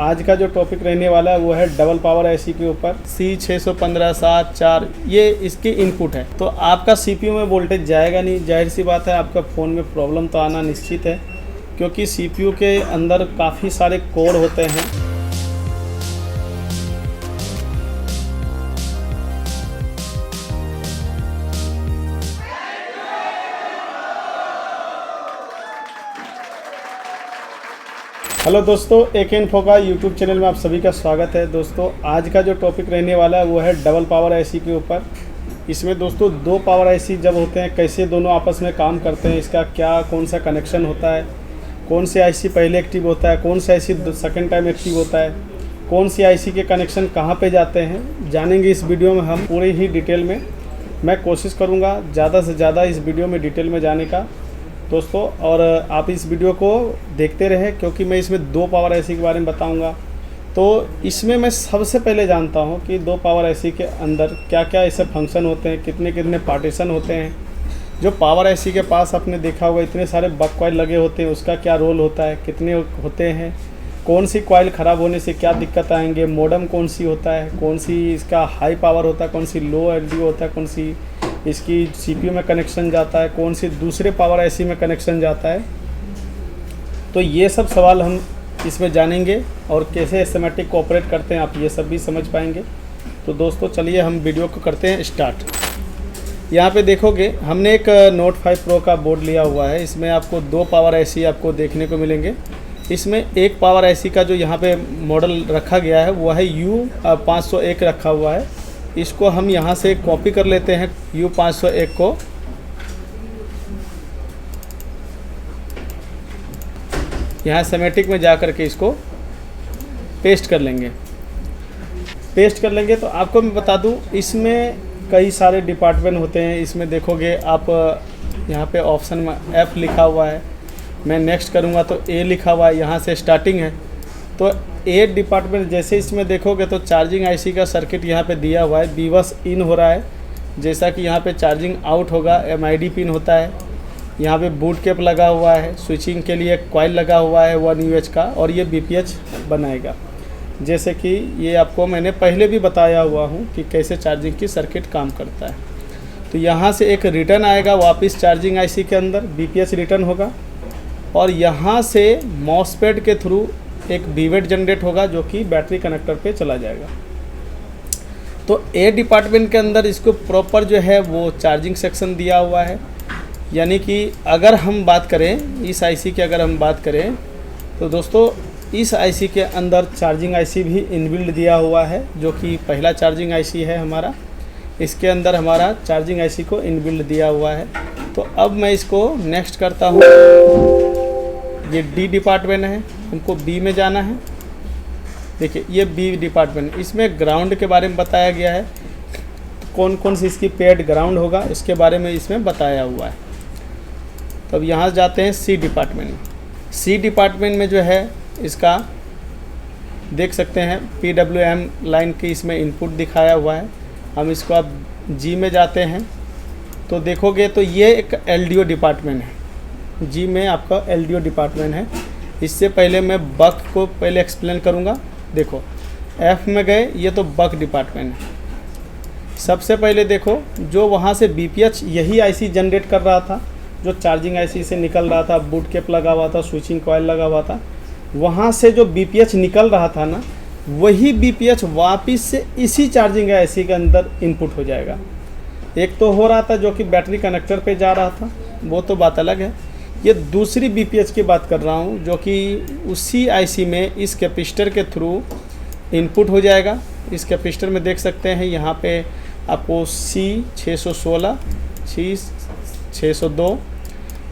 आज का जो टॉपिक रहने वाला है वो है डबल पावर आईसी के ऊपर C615-7-4 ये इसकी इनपुट है। तो आपका सीपीयू में वोल्टेज जाएगा नहीं, जाहिर सी बात है आपका फ़ोन में प्रॉब्लम तो आना निश्चित है, क्योंकि सीपीयू के अंदर काफ़ी सारे कोर होते हैं। हेलो दोस्तों, AK इन्फो का यूट्यूब चैनल में आप सभी का स्वागत है। दोस्तों आज का जो टॉपिक रहने वाला है वो है डबल पावर आईसी के ऊपर। इसमें दोस्तों दो पावर आईसी जब होते हैं कैसे दोनों आपस में काम करते हैं, इसका क्या कौन सा कनेक्शन होता है, कौन सी आईसी पहले एक्टिव होता है, कौन सा आईसी सेकंड टाइम एक्टिव होता है, कौन सी आईसी के कनेक्शन कहाँ पे जाते हैं, जानेंगे इस वीडियो में हम पूरे ही डिटेल में। मैं कोशिश करूँगा ज़्यादा से ज़्यादा इस वीडियो में डिटेल में जाने का दोस्तों, और आप इस वीडियो को देखते रहें क्योंकि मैं इसमें दो पावर आईसी के बारे में बताऊंगा। तो इसमें मैं सबसे पहले जानता हूं कि दो पावर आईसी के अंदर क्या क्या ऐसे फंक्शन होते हैं, कितने कितने पार्टीशन होते हैं। जो पावर आईसी के पास आपने देखा होगा इतने सारे बक कॉइल लगे होते हैं, उसका क्या रोल होता है, कितने होते हैं, कौन सी कॉइल ख़राब होने से क्या दिक्कत आएंगे, मॉडेम कौन सी होता है, कौन सी इसका हाई पावर होता है, कौन सी लो एलडीओ होता है, कौन सी इसकी सीपीयू में कनेक्शन जाता है, कौन सी दूसरे पावर आईसी में कनेक्शन जाता है। तो ये सब सवाल हम इसमें जानेंगे और कैसे सिस्टमैटिक कोऑपरेट करते हैं आप ये सब भी समझ पाएंगे। तो दोस्तों चलिए हम वीडियो को करते हैं स्टार्ट। यहाँ पे देखोगे हमने एक Note 5 Pro का बोर्ड लिया हुआ है। इसमें आपको दो पावर आईसी आपको देखने को मिलेंगे। इसमें एक पावर आईसी का जो यहाँ पे मॉडल रखा गया है वो है U501 रखा हुआ है। इसको हम यहाँ से कॉपी कर लेते हैं U501 को। यहाँ सिमेटिक में जा कर के इसको पेस्ट कर लेंगे। पेस्ट कर लेंगे तो आपको मैं बता दूँ इसमें कई सारे डिपार्टमेंट होते हैं। इसमें देखोगे आप यहाँ पे ऑप्शन में F लिखा हुआ है, मैं नेक्स्ट करूँगा तो A लिखा हुआ है, यहाँ से स्टार्टिंग है। तो ए डिपार्टमेंट जैसे इसमें देखोगे तो चार्जिंग आईसी का सर्किट यहाँ पे दिया हुआ है, बीबस इन हो रहा है, जैसा कि यहाँ पे चार्जिंग आउट होगा, MID पिन होता है, यहाँ पे बूट कैप लगा हुआ है, स्विचिंग के लिए कॉइल लगा हुआ है 1 UH का, और ये BPH बनाएगा। जैसे कि ये आपको मैंने पहले भी बताया हुआ हूँ कि कैसे चार्जिंग की सर्किट काम करता है। तो यहाँ से एक रिटर्न आएगा वापस चार्जिंग आईसी के अंदर, BPH रिटर्न होगा, और यहाँ से मॉसफेट के थ्रू एक बीवेट जनरेट होगा जो कि बैटरी कनेक्टर पे चला जाएगा। तो ए डिपार्टमेंट के अंदर इसको प्रॉपर जो है वो चार्जिंग सेक्शन दिया हुआ है। यानी कि अगर हम बात करें इस आईसी की, अगर हम बात करें तो दोस्तों इस आईसी के अंदर चार्जिंग आईसी भी इनबिल्ड दिया हुआ है, जो कि पहला चार्जिंग आईसी है हमारा। इसके अंदर हमारा चार्जिंग आईसी को इनबिल्ड दिया हुआ है। तो अब मैं इसको नेक्स्ट करता हूँ। ये डी डिपार्टमेंट है, हमको बी में जाना है। देखिए ये बी डिपार्टमेंट, इसमें ग्राउंड के बारे में बताया गया है, कौन कौन सी इसकी पेड ग्राउंड होगा इसके बारे में इसमें बताया हुआ है। तो अब यहाँ जाते हैं सी डिपार्टमेंट। सी डिपार्टमेंट में जो है इसका देख सकते हैं PWM लाइन की इसमें इनपुट दिखाया हुआ है। हम इसको अब जी में जाते हैं तो देखोगे तो ये एक LDO डिपार्टमेंट है। जी में आपका LDO डिपार्टमेंट है। इससे पहले मैं बक को पहले एक्सप्लेन करूँगा। देखो F में गए, ये तो बक डिपार्टमेंट है। सबसे पहले देखो जो वहाँ से BPH यही आईसी जनरेट कर रहा था, जो चार्जिंग आईसी से निकल रहा था, बूट कैप लगा हुआ था, स्विचिंग कॉइल लगा हुआ था, वहाँ से जो BPH निकल रहा था ना, वही BPH वापस से इसी चार्जिंग आईसी के अंदर इनपुट हो जाएगा। एक तो हो रहा था जो कि बैटरी कनेक्टर पे जा रहा था, वो तो बात अलग है। ये दूसरी BPH की बात कर रहा हूँ जो कि उसी आईसी में इस कैपेसिटर के थ्रू इनपुट हो जाएगा। इस कैपेसिटर में देख सकते हैं यहाँ पे आपको C616, C602,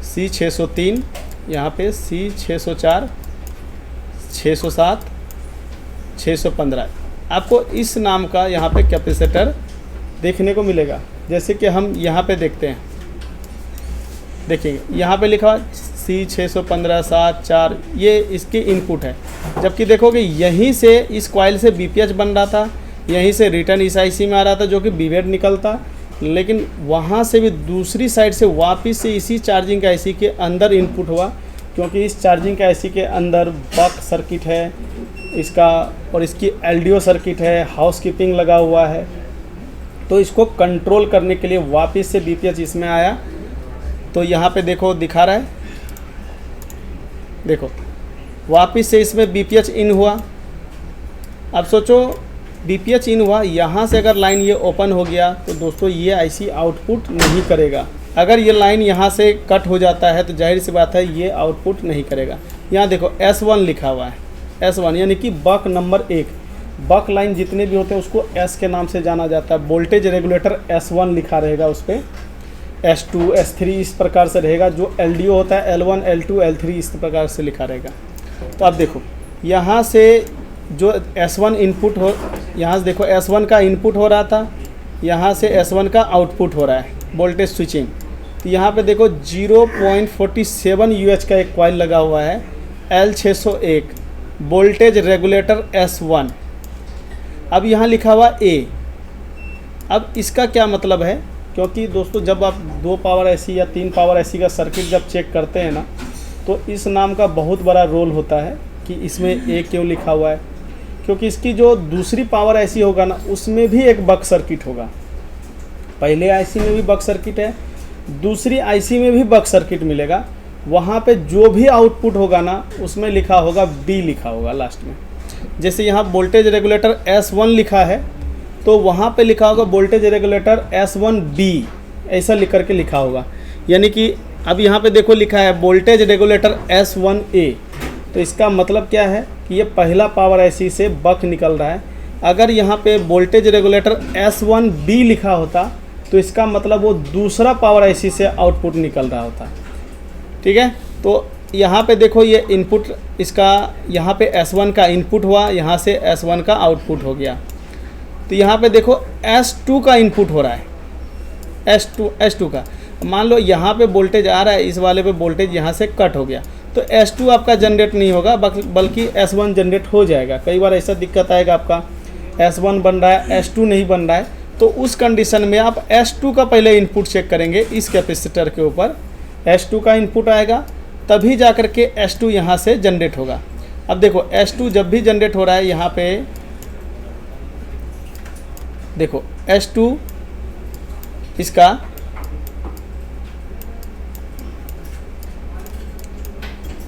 C603, यहाँ पे C604, 607, 615 आपको इस नाम का यहाँ पे कैपेसिटर देखने को मिलेगा। जैसे कि हम यहाँ पे देखते हैं, देखिए यहाँ पे लिखा C615-7-4 ये इसकी इनपुट है। जबकि देखोगे यहीं से इस कॉइल से BPH बन रहा था, यहीं से रिटर्न इस आईसी में आ रहा था जो कि बीवेट निकलता, लेकिन वहाँ से भी दूसरी साइड से वापस से इसी चार्जिंग का आईसी के अंदर इनपुट हुआ, क्योंकि इस चार्जिंग के आईसी के अंदर बक सर्किट है, इसका, और इसकी एलडीओ सर्किट है, हाउस कीपिंग लगा हुआ है। तो इसको कंट्रोल करने के लिए वापस से बीपीएच इसमें आया, तो यहाँ पे देखो दिखा रहा है, देखो वापस से इसमें बीपीएच इन हुआ। अब सोचो बीपीएच इन हुआ, यहाँ से अगर लाइन ये ओपन हो गया तो दोस्तों ये आईसी आउटपुट नहीं करेगा। अगर ये लाइन यहाँ से कट हो जाता है तो जाहिर सी बात है ये आउटपुट नहीं करेगा। यहाँ देखो S1 लिखा हुआ है, S1 यानी कि बक नंबर 1। बक लाइन जितने भी होते हैं उसको S के नाम से जाना जाता है। वोल्टेज रेगुलेटर S1 लिखा रहेगा उस पर, S2 S3 इस प्रकार से रहेगा। जो LDO होता है L1 L2 L3 इस प्रकार से लिखा रहेगा। तो अब देखो यहाँ से जो S1 इनपुट हो, यहाँ से देखो S1 का इनपुट हो रहा था, यहाँ से S1 का आउटपुट हो रहा है वोल्टेज स्विचिंग। तो यहाँ पे देखो 0.47 UH का एक कॉइल लगा हुआ है, L601 वोल्टेज रेगुलेटर S1। अब यहाँ लिखा हुआ A। अब इसका क्या मतलब है, क्योंकि दोस्तों जब आप 2 पावर ऐसी या 3 पावर ऐसी का सर्किट जब चेक करते हैं ना, तो इस नाम का बहुत बड़ा रोल होता है कि इसमें A क्यों लिखा हुआ है। क्योंकि इसकी जो दूसरी पावर ऐसी होगा ना, उसमें भी एक बक सर्किट होगा। पहले आईसी में भी बक सर्किट है, दूसरी आईसी में भी बक सर्किट मिलेगा। वहाँ पे जो भी आउटपुट होगा ना, उसमें लिखा होगा B लिखा होगा लास्ट में। जैसे यहाँ वोल्टेज रेगुलेटर S1 लिखा है, तो वहाँ पे लिखा होगा वोल्टेज रेगुलेटर S1B, ऐसा लिख करके लिखा होगा। यानी कि अब यहाँ पे देखो लिखा है वोल्टेज रेगुलेटर S1A। तो इसका मतलब क्या है कि ये पहला पावर आईसी से बक निकल रहा है। अगर यहाँ पे वोल्टेज रेगुलेटर S1B लिखा होता तो इसका मतलब वो दूसरा पावर आईसी से आउटपुट निकल रहा होता। ठीक है, तो यहाँ पे देखो ये इनपुट इसका, यहाँ पे S1 का इनपुट हुआ, यहाँ से S1 का आउटपुट हो गया। तो यहाँ पे देखो S2 का इनपुट हो रहा है, S2 का। मान लो यहाँ पे वोल्टेज आ रहा है, इस वाले पे वोल्टेज यहाँ से कट हो गया, तो S2 आपका जनरेट नहीं होगा, बल्कि S1 जनरेट हो जाएगा। कई बार ऐसा दिक्कत आएगा, आपका S1 बन रहा है, S2 नहीं बन रहा है, तो उस कंडीशन में आप S2 का पहले इनपुट चेक करेंगे। इस कैपेसिटर के ऊपर S2 का इनपुट आएगा, तभी जा कर के S2 यहाँ से जनरेट होगा। अब देखो S2 जब भी जनरेट हो रहा है, यहाँ पे देखो S2 इसका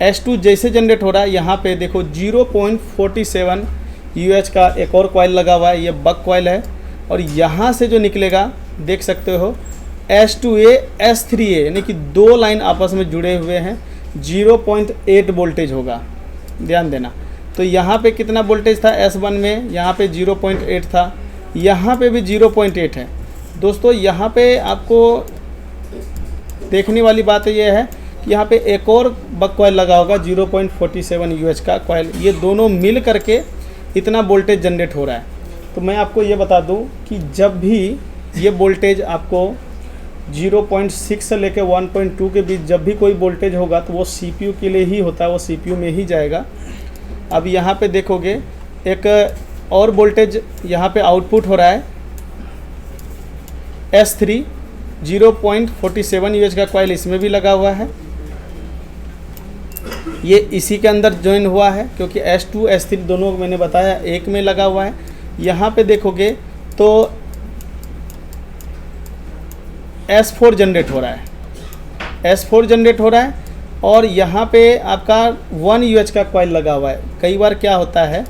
S2 जैसे जनरेट हो रहा है, यहाँ पे देखो 0.47 UH का एक और कॉइल लगा हुआ है, ये बक कॉइल है। और यहाँ से जो निकलेगा देख सकते हो S2A S3A, यानी कि 2 लाइन आपस में जुड़े हुए हैं, 0.8 वोल्टेज होगा, ध्यान देना। तो यहाँ पे कितना वोल्टेज था S1 में, यहाँ पे 0.8 था, यहाँ पे भी 0.8 है। दोस्तों यहाँ पे आपको देखने वाली बात ये है कि यहाँ पे एक और बक कॉइल लगा होगा 0.47 UH का कॉइल, ये दोनों मिल करके इतना वोल्टेज जनरेट हो रहा है। तो मैं आपको ये बता दूं कि जब भी ये वोल्टेज आपको 0.6 से लेकर 1.2 के बीच जब भी कोई वोल्टेज होगा तो वो CPU के लिए ही होता है, वो CPU में ही जाएगा। अब यहाँ पे देखोगे एक और वोल्टेज यहाँ पे आउटपुट हो रहा है S3, 0.47 UH का कॉइल इसमें भी लगा हुआ है, ये इसी के अंदर ज्वाइन हुआ है, क्योंकि S2 S3 दोनों मैंने बताया एक में लगा हुआ है। यहाँ पे देखोगे तो S4 जनरेट हो रहा है, S4 जनरेट हो रहा है, और यहाँ पे आपका 1 UH का कॉइल लगा हुआ है। कई बार क्या होता है,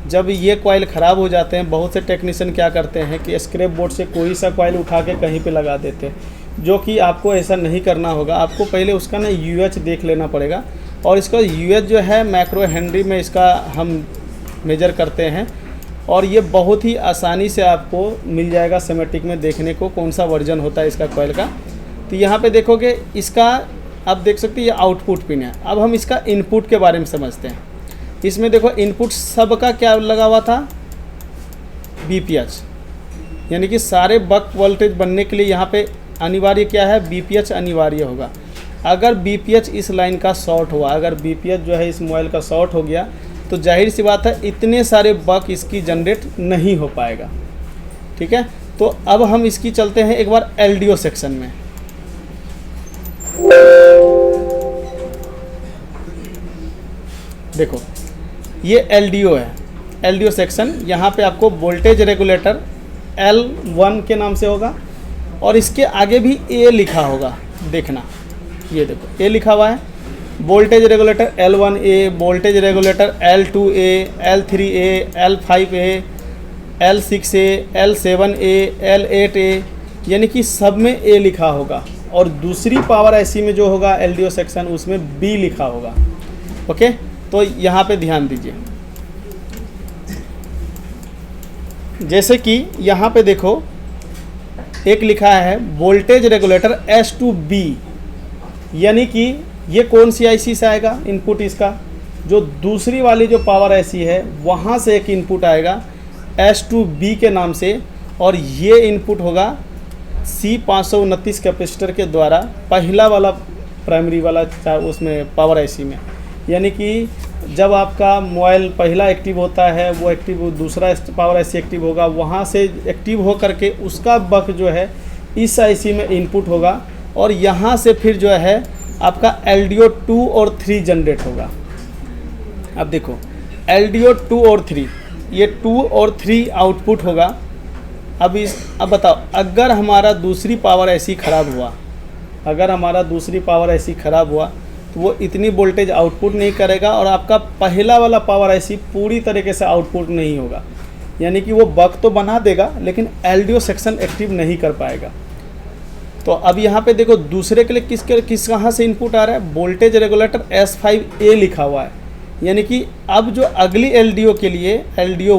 जब ये कॉइल ख़राब हो जाते हैं, बहुत से टेक्नीशियन क्या करते हैं कि स्क्रैप बोर्ड से कोई सा कॉइल उठा के कहीं पे लगा देते हैं, जो कि आपको ऐसा नहीं करना होगा। आपको पहले उसका ना UH देख लेना पड़ेगा, और इसका UH जो है माइक्रो हेनरी में इसका हम मेजर करते हैं, और ये बहुत ही आसानी से आपको मिल जाएगा स्कीमेटिक में देखने को कौन सा वर्जन होता है इसका कॉइल का। तो यहाँ पे देखोगे इसका आप देख सकते हैं ये आउटपुट पिन है। अब हम इसका इनपुट के बारे में समझते हैं। इसमें देखो इनपुट सबका क्या लगा हुआ था, BPH, यानी कि सारे बक वोल्टेज बनने के लिए यहाँ पे अनिवार्य क्या है, BPH अनिवार्य होगा। अगर BPH इस लाइन का शॉर्ट हुआ, अगर BPH जो है इस मोबाइल का शॉर्ट हो गया, तो जाहिर सी बात है इतने सारे बक इसकी जनरेट नहीं हो पाएगा। ठीक है, तो अब हम इसकी चलते हैं एक बार LDO सेक्शन में। देखो ये LDO है, LDO सेक्शन, यहाँ पे आपको वोल्टेज रेगुलेटर L1 के नाम से होगा और इसके आगे भी A लिखा होगा, देखना ये देखो A लिखा हुआ है। Voltage regulator L1A, voltage regulator L2A, L3A, L5A, L6A, L7A, L8A, यानी कि सब में A लिखा होगा और दूसरी पावर IC में जो होगा LDO सेक्शन उसमें B लिखा होगा। ओके, तो यहाँ पे ध्यान दीजिए। जैसे कि यहाँ पे देखो एक लिखा है वोल्टेज रेगुलेटर S2B, यानी कि ये कौन सी IC से आएगा इनपुट, इसका जो दूसरी वाली जो पावर IC है वहाँ से एक इनपुट आएगा S2B के नाम से, और ये इनपुट होगा C529 कैपेसिटर के द्वारा पहला वाला प्राइमरी वाला उसमें पावर IC में। यानी कि जब आपका मोबाइल पहला एक्टिव होता है वो एक्टिव, दूसरा पावर IC एक्टिव होगा, वहाँ से एक्टिव हो करके उसका बक जो है इस IC में इनपुट होगा और यहाँ से फिर जो है आपका LDO 2 और 3 जनरेट होगा। अब देखो LDO 2 और 3, ये 2 और 3 आउटपुट होगा। अब बताओ, अगर हमारा दूसरी पावर IC ख़राब हुआ, अगर हमारा दूसरी पावर IC ख़राब हुआ तो वो इतनी वोल्टेज आउटपुट नहीं करेगा और आपका पहला वाला पावर IC पूरी तरीके से आउटपुट नहीं होगा, यानी कि वो बक तो बना देगा लेकिन LDO सेक्शन एक्टिव नहीं कर पाएगा। तो अब यहाँ पे देखो दूसरे के लिए किस कहाँ से इनपुट आ रहा है, वोल्टेज रेगुलेटर S5A लिखा हुआ है, यानी कि अब जो अगली LDO के लिए LDO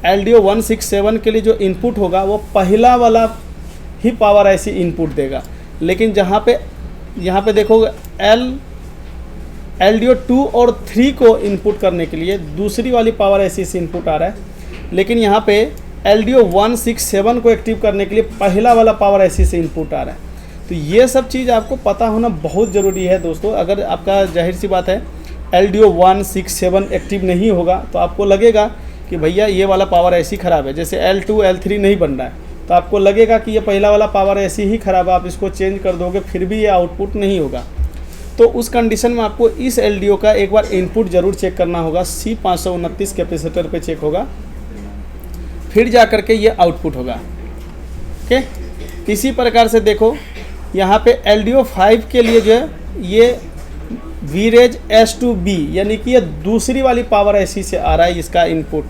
167 के लिए जो इनपुट होगा वो पहला वाला ही पावर IC इनपुट देगा। लेकिन यहाँ पे देखोगे LDO 2 और 3 को इनपुट करने के लिए दूसरी वाली पावर IC से इनपुट आ रहा है, लेकिन यहाँ पे LDO 167 को एक्टिव करने के लिए पहला वाला पावर IC से इनपुट आ रहा है। तो ये सब चीज़ आपको पता होना बहुत ज़रूरी है दोस्तों। अगर आपका जाहिर सी बात है LDO 167 एक्टिव नहीं होगा तो आपको लगेगा कि भैया ये वाला पावर IC ख़राब है, जैसे L2 L3 नहीं बन रहा है तो आपको लगेगा कि ये पहला वाला पावर IC ही ख़राब है, आप इसको चेंज कर दोगे फिर भी ये आउटपुट नहीं होगा। तो उस कंडीशन में आपको इस LDO का एक बार इनपुट ज़रूर चेक करना होगा, C529 कैपेसिटर पे चेक होगा, फिर जा कर के ये आउटपुट होगा। ओके, इसी प्रकार से देखो यहाँ पे LDO 5 के लिए जो है ये वीरेज S2B, यानी कि ये दूसरी वाली पावर IC से आ रहा है इसका इनपुट।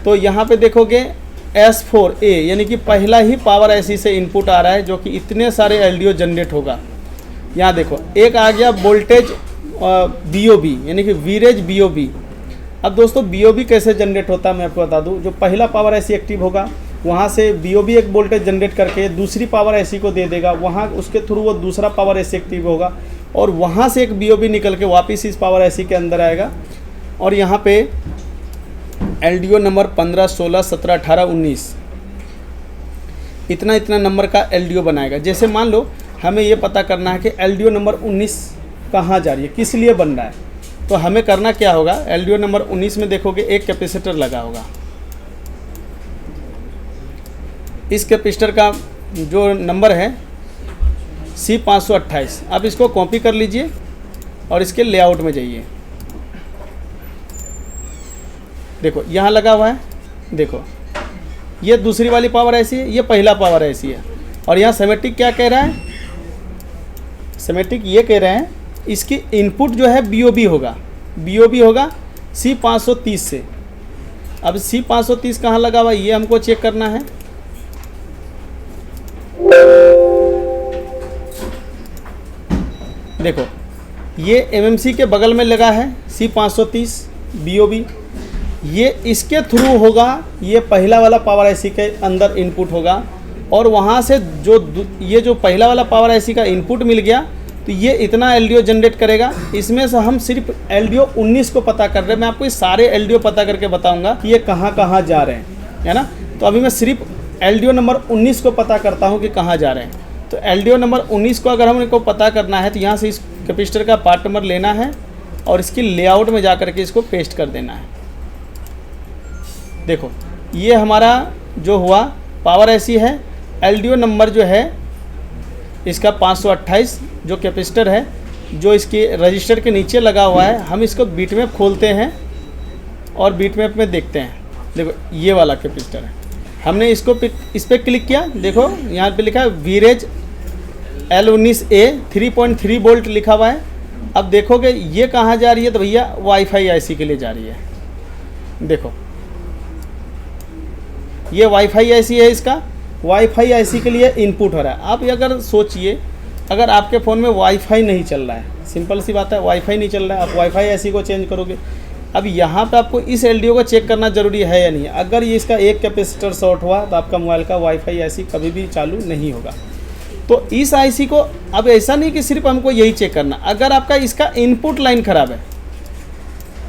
तो यहाँ पे देखोगे S4A, यानी कि पहला ही पावर IC से इनपुट आ रहा है जो कि इतने सारे LDO जनरेट होगा। यहाँ देखो एक आ गया वोल्टेज BOB, यानी कि वीरेज BOB। अब दोस्तों BOB कैसे जनरेट होता है मैं आपको बता दूं। जो पहला पावर IC एक्टिव होगा वहाँ से BOB एक वोल्टेज जनरेट करके दूसरी पावर IC को दे देगा, वहाँ उसके थ्रू वो दूसरा पावर IC एक्टिव होगा और वहाँ से एक BOB निकल के वापस इस पावर IC के अंदर आएगा और यहाँ पे LDO नंबर 15, 16, 17, 18, 19 इतना नंबर का LDO बनाएगा। जैसे मान लो हमें ये पता करना है कि LDO नंबर 19 कहाँ जा रही है, किस लिए बन रहा है, तो हमें करना क्या होगा, LDO नंबर 19 में देखोगे एक कैपेसिटर लगा होगा। इस कैपेसिटर का जो नंबर है C528। अब इसको कॉपी कर लीजिए और इसके लेआउट में जाइए। देखो यहाँ लगा हुआ है, देखो ये दूसरी वाली पावर IC है, ये पहला पावर IC है और यहाँ सेमेटिक क्या कह रहा है, सेमेटिक ये कह रहे हैं इसकी इनपुट जो है BOB होगा C530 से। अब C530 कहाँ लगा हुआ है ये हमको चेक करना है। देखो ये MMC के बगल में लगा है C530 BOB, ये इसके थ्रू होगा, ये पहला वाला पावर IC के अंदर इनपुट होगा और वहाँ से जो पहला वाला पावर IC का इनपुट मिल गया तो ये इतना LDO जनरेट करेगा। इसमें से हम सिर्फ LDO 19 को पता कर रहे हैं, मैं आपको ये सारे LDO पता करके बताऊंगा कि ये कहाँ कहाँ जा रहे हैं, है ना। तो अभी मैं सिर्फ LDO नंबर 19 को पता करता हूँ कि कहाँ जा रहे हैं। तो LDO नंबर 19 को अगर हमको पता करना है तो यहाँ से इस कैपेसिटर का पार्ट नंबर लेना है और इसकी लेआउट में जा कर के इसको पेस्ट कर देना है। देखो ये हमारा जो हुआ पावर IC है, LDO नंबर जो है इसका 528 जो कैपेसिटर है जो इसके रजिस्टर के नीचे लगा हुआ है, हम इसको बीट में खोलते हैं और बीट मैप में देखते हैं। देखो ये वाला कैपेसिटर है, हमने इसको इस पर क्लिक किया, देखो यहाँ पे लिखा है वीरेज L19A 3.3 वोल्ट लिखा हुआ है। अब देखोगे ये कहाँ जा रही है, तो भैया वाईफाई आईसी के लिए जा रही है। देखो ये वाईफाई आईसी है, इसका वाईफाई आईसी के लिए इनपुट हो रहा है। आप अगर सोचिए, अगर आपके फ़ोन में वाईफाई नहीं चल रहा है, सिंपल सी बात है, वाईफाई नहीं चल रहा है, आप वाईफाई आईसी को चेंज करोगे। अब यहाँ पे आपको इस एलडीओ को चेक करना ज़रूरी है या नहीं। अगर ये इसका एक कैपेसिटर शॉर्ट हुआ तो आपका मोबाइल का वाईफाई आईसी कभी भी चालू नहीं होगा। तो इस आईसी को अब ऐसा नहीं कि सिर्फ हमको यही चेक करना, अगर आपका इसका इनपुट लाइन ख़राब है,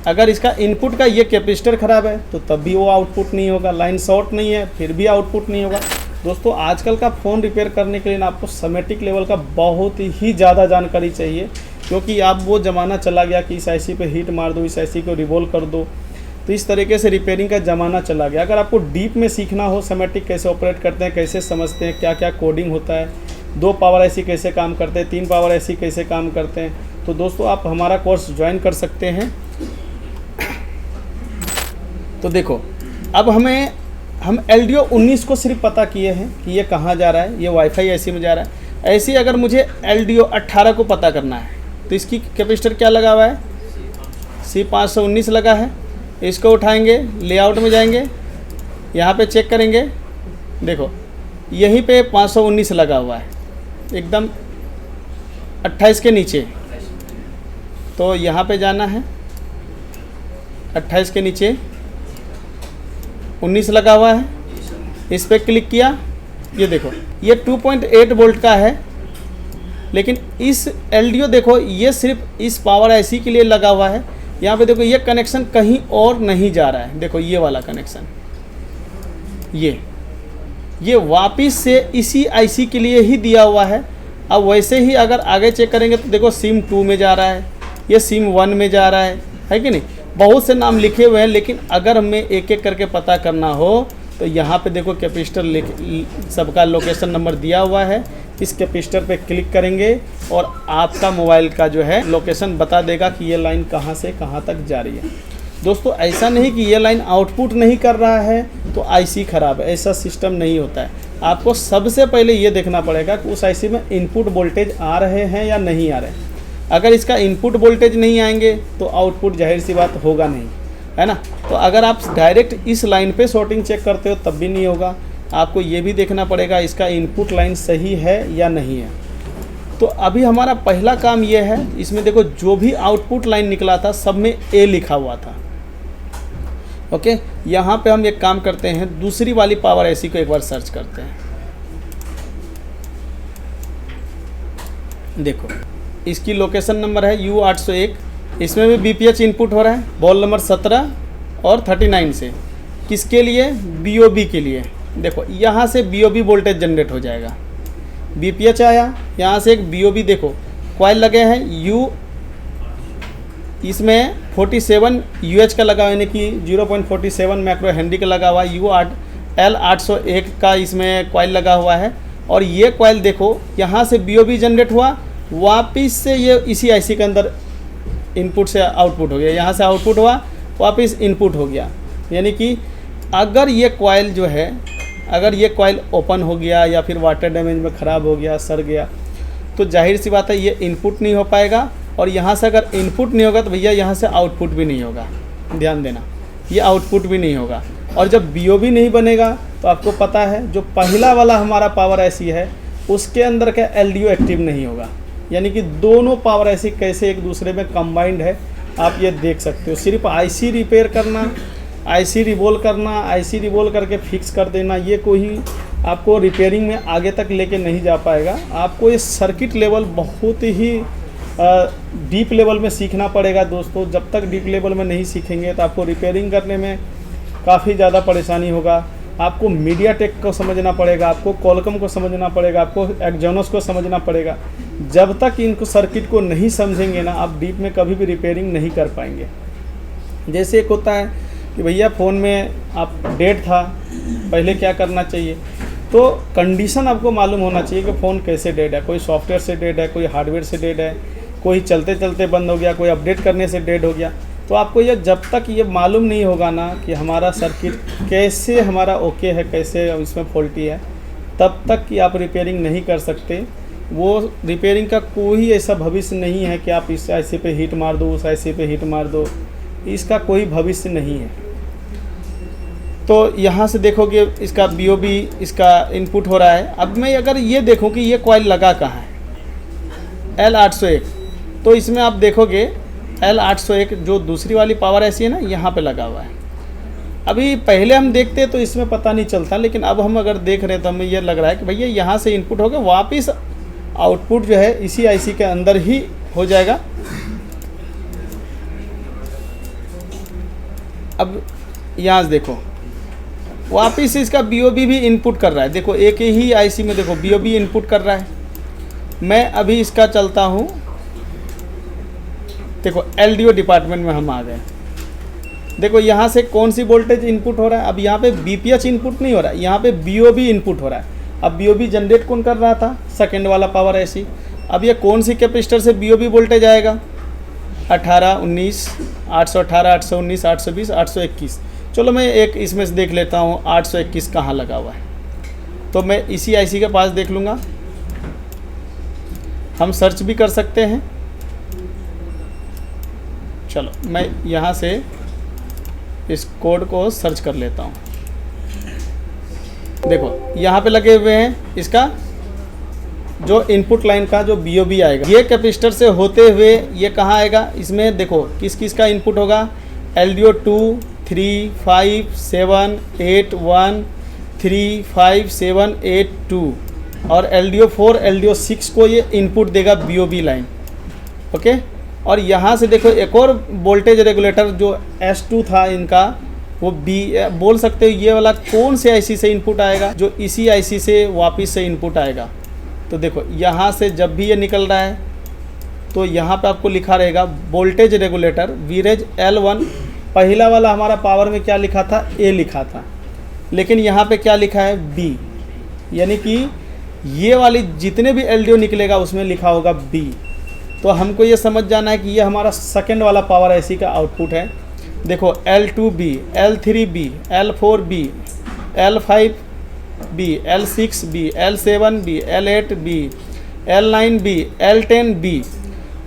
अगर इसका इनपुट का ये कैपेसिटर ख़राब है तो तब भी वो आउटपुट नहीं होगा। लाइन शॉर्ट नहीं है फिर भी आउटपुट नहीं होगा। दोस्तों आजकल का फ़ोन रिपेयर करने के लिए ना आपको सेमेटिक लेवल का बहुत ही ज़्यादा जानकारी चाहिए, क्योंकि आप वो ज़माना चला गया कि इस आईसी पे हीट मार दो, इस आईसी को रिवॉल्व कर दो, तो इस तरीके से रिपेयरिंग का ज़माना चला गया। अगर आपको डीप में सीखना हो सेमेटिक कैसे ऑपरेट करते हैं, कैसे समझते हैं, क्या क्या कोडिंग होता है, 2 पावर आईसी कैसे काम करते हैं, 3 पावर आईसी कैसे काम करते हैं, तो दोस्तों आप हमारा कोर्स ज्वाइन कर सकते हैं। तो देखो अब हम LDO 19 को सिर्फ पता किए हैं कि ये कहाँ जा रहा है, ये वाईफाई आईसी में जा रहा है। ऐसे ही अगर मुझे LDO 18 को पता करना है तो इसकी कैपेसिटर क्या लगा हुआ है, C519 लगा है। इसको उठाएंगे, लेआउट में जाएंगे, यहाँ पे चेक करेंगे, देखो यहीं पे 519 लगा हुआ है एकदम 28 के नीचे। तो यहाँ पे जाना है, 28 के नीचे 19 लगा हुआ है, इस पर क्लिक किया, ये देखो ये 2.8 वोल्ट का है। लेकिन इस LDO देखो ये सिर्फ इस पावर आईसी के लिए लगा हुआ है। यहाँ पे देखो ये कनेक्शन कहीं और नहीं जा रहा है, देखो ये वाला कनेक्शन, ये वापस से इसी आईसी के लिए ही दिया हुआ है। अब वैसे ही अगर आगे चेक करेंगे तो देखो सिम 2 में जा रहा है, ये सिम 1 में जा रहा है कि नहीं। बहुत से नाम लिखे हुए हैं, लेकिन अगर हमें एक एक करके पता करना हो तो यहाँ पे देखो कैपेसिटर सबका लोकेशन नंबर दिया हुआ है। इस कैपेसिटर पे क्लिक करेंगे और आपका मोबाइल का जो है लोकेशन बता देगा कि ये लाइन कहाँ से कहाँ तक जा रही है। दोस्तों ऐसा नहीं कि ये लाइन आउटपुट नहीं कर रहा है तो आईसी ख़राब है, ऐसा सिस्टम नहीं होता है। आपको सबसे पहले ये देखना पड़ेगा कि उस आईसी में इनपुट वोल्टेज आ रहे हैं या नहीं आ रहे हैं। अगर इसका इनपुट वोल्टेज नहीं आएंगे तो आउटपुट जाहिर सी बात होगा नहीं, है ना। तो अगर आप डायरेक्ट इस लाइन पे शॉर्टिंग चेक करते हो तब भी नहीं होगा। आपको ये भी देखना पड़ेगा इसका इनपुट लाइन सही है या नहीं है। तो अभी हमारा पहला काम ये है, इसमें देखो जो भी आउटपुट लाइन निकला था सब में A लिखा हुआ था। ओके, यहाँ पे हम एक काम करते हैं, दूसरी वाली पावर आईसी को एक बार सर्च करते हैं। देखो इसकी लोकेशन नंबर है U801, इसमें भी BPH इनपुट हो रहा है, बॉल नंबर 17 और 39 से। किसके लिए, BOB के लिए। देखो यहाँ से BOB वोल्टेज जनरेट हो जाएगा, BPH आया, यहाँ से एक BOB देखो कॉइल लगे हैं इसमें 47 UH का लगा हुआ, यानी कि 0.47 माइक्रो हेनरी का लगा हुआ। L801 का इसमें कॉइल लगा हुआ है। और ये कॉइल देखो यहाँ से BOB जनरेट हुआ, वापस से ये इसी आईसी के अंदर इनपुट से आउटपुट हो गया, यहाँ से आउटपुट हुआ वापस इनपुट हो गया। यानी कि अगर ये कॉइल जो है, अगर ये कॉइल ओपन हो गया या फिर वाटर डैमेज में ख़राब हो गया, सड़ गया, तो जाहिर सी बात है ये इनपुट नहीं हो पाएगा। और यहाँ से अगर इनपुट नहीं होगा तो भैया यहाँ से आउटपुट भी नहीं होगा। ध्यान देना, ये आउटपुट भी नहीं होगा। और जब BOB नहीं बनेगा तो आपको पता है जो पहला वाला हमारा पावर आईसी है उसके अंदर का LDO एक्टिव नहीं होगा। यानी कि दोनों पावर आईसी कैसे एक दूसरे में कंबाइंड है आप ये देख सकते हो। सिर्फ आईसी रिपेयर करना, आईसी रिवॉल्व करना, आईसी रिवॉल्व करके फिक्स कर देना, ये कोई आपको रिपेयरिंग में आगे तक लेके नहीं जा पाएगा। आपको ये सर्किट लेवल बहुत ही डीप लेवल में सीखना पड़ेगा दोस्तों। जब तक डीप लेवल में नहीं सीखेंगे तो आपको रिपेयरिंग करने में काफ़ी ज़्यादा परेशानी होगा। आपको मीडियाटेक को समझना पड़ेगा, आपको कॉलकॉम को समझना पड़ेगा, आपको एक्जोनस को समझना पड़ेगा। जब तक इनको सर्किट को नहीं समझेंगे ना, आप डीप में कभी भी रिपेयरिंग नहीं कर पाएंगे। जैसे एक होता है कि भैया फ़ोन में आप डेड था, पहले क्या करना चाहिए, तो कंडीशन आपको मालूम होना चाहिए कि फ़ोन कैसे डेड है। कोई सॉफ्टवेयर से डेड है, कोई हार्डवेयर से डेड है, कोई चलते चलते बंद हो गया, कोई अपडेट करने से डेड हो गया। तो आपको ये जब तक ये मालूम नहीं होगा ना कि हमारा सर्किट कैसे हमारा ओके है, कैसे इसमें फॉल्टी है, तब तक कि आप रिपेयरिंग नहीं कर सकते। वो रिपेयरिंग का कोई ऐसा भविष्य नहीं है कि आप इस IC पे हीट मार दो, उस IC पे हीट मार दो, इसका कोई भविष्य नहीं है। तो यहाँ से देखोगे इसका BOB इसका इनपुट हो रहा है। अब मैं अगर ये देखूँ कि ये कॉइल लगा कहाँ है, L801, तो इसमें आप देखोगे L801 जो दूसरी वाली पावर IC है ना, यहाँ पे लगा हुआ है। अभी पहले हम देखते तो इसमें पता नहीं चलता, लेकिन अब हम अगर देख रहे हैं तो हमें ये लग रहा है कि भैया यहाँ से इनपुट होगा, वापस आउटपुट जो है इसी IC के अंदर ही हो जाएगा। अब यहाँ से देखो वापिस इसका BOB भी इनपुट कर रहा है। देखो एक ही IC में देखो BOB इनपुट कर रहा है। मैं अभी इसका चलता हूँ, देखो LDO डिपार्टमेंट में हम आ गए। देखो यहाँ से कौन सी वोल्टेज इनपुट हो रहा है, अब यहाँ पे BPH इनपुट नहीं हो रहा है, यहाँ पे BOB इनपुट हो रहा है। अब BOB जनरेट कौन कर रहा था, सेकेंड वाला पावर IC। अब ये कौन सी कैपेसिटर से BOB वोल्टेज आएगा, 18, 19, 818, 819, 820, 821। चलो मैं एक इसमें से देख लेता हूँ 821 कहाँ लगा हुआ है, तो मैं इसी IC के पास देख लूँगा। हम सर्च भी कर सकते हैं। चलो मैं यहाँ से इस कोड को सर्च कर लेता हूँ। देखो यहाँ पे लगे हुए हैं, इसका जो इनपुट लाइन का जो BOB आएगा, ये कैपेसिटर से होते हुए ये कहाँ आएगा, इसमें देखो किस किस का इनपुट होगा, LDO 2, 3, 5, 7, 8, 1, 3, 5, 7, 8, 2 और LDO 4, LDO 6 को ये इनपुट देगा BOB लाइन। ओके, और यहाँ से देखो एक और वोल्टेज रेगुलेटर जो S2 था इनका, वो बोल सकते हो ये वाला कौन से IC से इनपुट आएगा, जो इसी IC से वापस से इनपुट आएगा। तो देखो यहाँ से जब भी ये निकल रहा है तो यहाँ पे आपको लिखा रहेगा वोल्टेज रेगुलेटर वीरेज L1। पहला वाला हमारा पावर में क्या लिखा था, A लिखा था, लेकिन यहाँ पे क्या लिखा है, B, यानी कि ये वाली जितने भी LDO निकलेगा उसमें लिखा होगा B। तो हमको ये समझ जाना है कि ये हमारा सेकेंड वाला पावर IC का आउटपुट है। देखो L2B, L3B, L4B, L5B, L6B, L7B, L8B, L9B, L10B।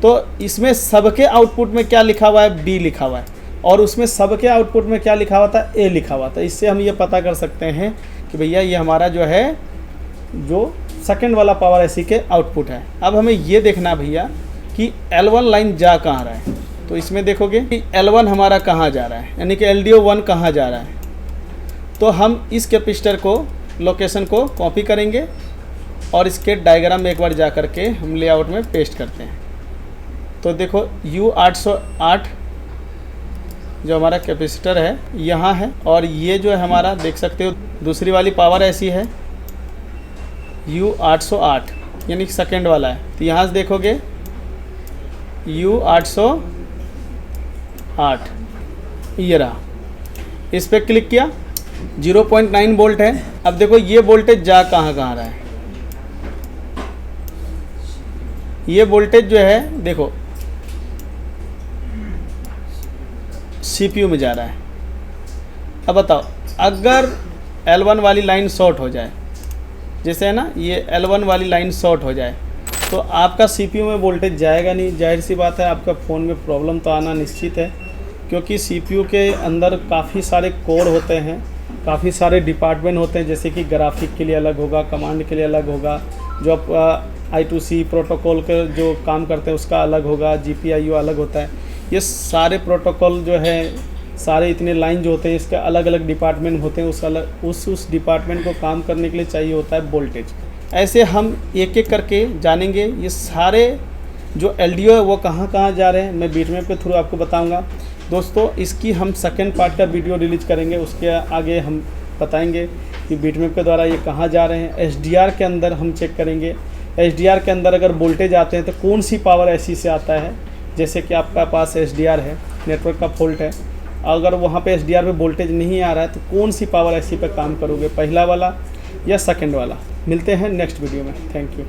तो इसमें सबके आउटपुट में क्या लिखा हुआ है, B लिखा हुआ है, और उसमें सबके आउटपुट में क्या लिखा हुआ था, A लिखा हुआ था। इससे हम ये पता कर सकते हैं कि भैया ये हमारा जो है जो सेकेंड वाला पावर IC के आउटपुट है। अब हमें ये देखना भैया कि L1 लाइन जा कहाँ रहा है। तो इसमें देखोगे कि L1 हमारा कहाँ जा रहा है, यानी कि LDO 1 कहाँ जा रहा है। तो हम इस कैपेसिटर को लोकेशन को कॉपी करेंगे और इसके डायग्राम में एक बार जा कर के हम लेआउट में पेस्ट करते हैं। तो देखो U808 जो हमारा कैपेसिटर है यहाँ है, और ये जो है हमारा देख सकते हो दूसरी वाली पावर IC है U808, यानी कि सेकेंड वाला है। तो यहाँ से देखोगे U808 ये रहा, इस पर क्लिक किया, 0.9 वोल्ट है। अब देखो ये वोल्टेज जा कहाँ रहा है, ये वोल्टेज जो है देखो CPU में जा रहा है। अब बताओ अगर L1 वाली लाइन शॉर्ट हो जाए, जैसे है ना ये L1 वाली लाइन शॉर्ट हो जाए, तो आपका CPU में वोल्टेज जाएगा नहीं। जाहिर सी बात है आपका फ़ोन में प्रॉब्लम तो आना निश्चित है, क्योंकि CPU के अंदर काफ़ी सारे कोर होते हैं, काफ़ी सारे डिपार्टमेंट होते हैं, जैसे कि ग्राफिक के लिए अलग होगा, कमांड के लिए अलग होगा, जो आप I2C प्रोटोकॉल के जो काम करते हैं उसका अलग होगा, GPIO अलग होता है। ये सारे प्रोटोकॉल जो है, सारे इतने लाइन जो होते हैं, इसके अलग अलग डिपार्टमेंट होते हैं, उस डिपार्टमेंट को काम करने के लिए चाहिए होता है वोल्टेज। ऐसे हम एक एक करके जानेंगे ये सारे जो LDO है वो कहाँ कहाँ जा रहे हैं, मैं बीटमैप के थ्रू आपको बताऊंगा। दोस्तों इसकी हम सेकंड पार्ट का वीडियो रिलीज करेंगे, उसके आगे हम बताएंगे कि बीटमैप के द्वारा ये कहाँ जा रहे हैं। SDR के अंदर हम चेक करेंगे, SDR के अंदर अगर वोल्टेज आते हैं तो कौन सी पावर IC से आता है। जैसे कि आपका पास SDR है, नेटवर्क का फॉल्ट है, अगर वहाँ पे SDR पे वोल्टेज नहीं आ रहा है तो कौन सी पावर IC पे काम करोगे, पहला वाला या सेकंड वाला। मिलते हैं नेक्स्ट वीडियो में। Thank you.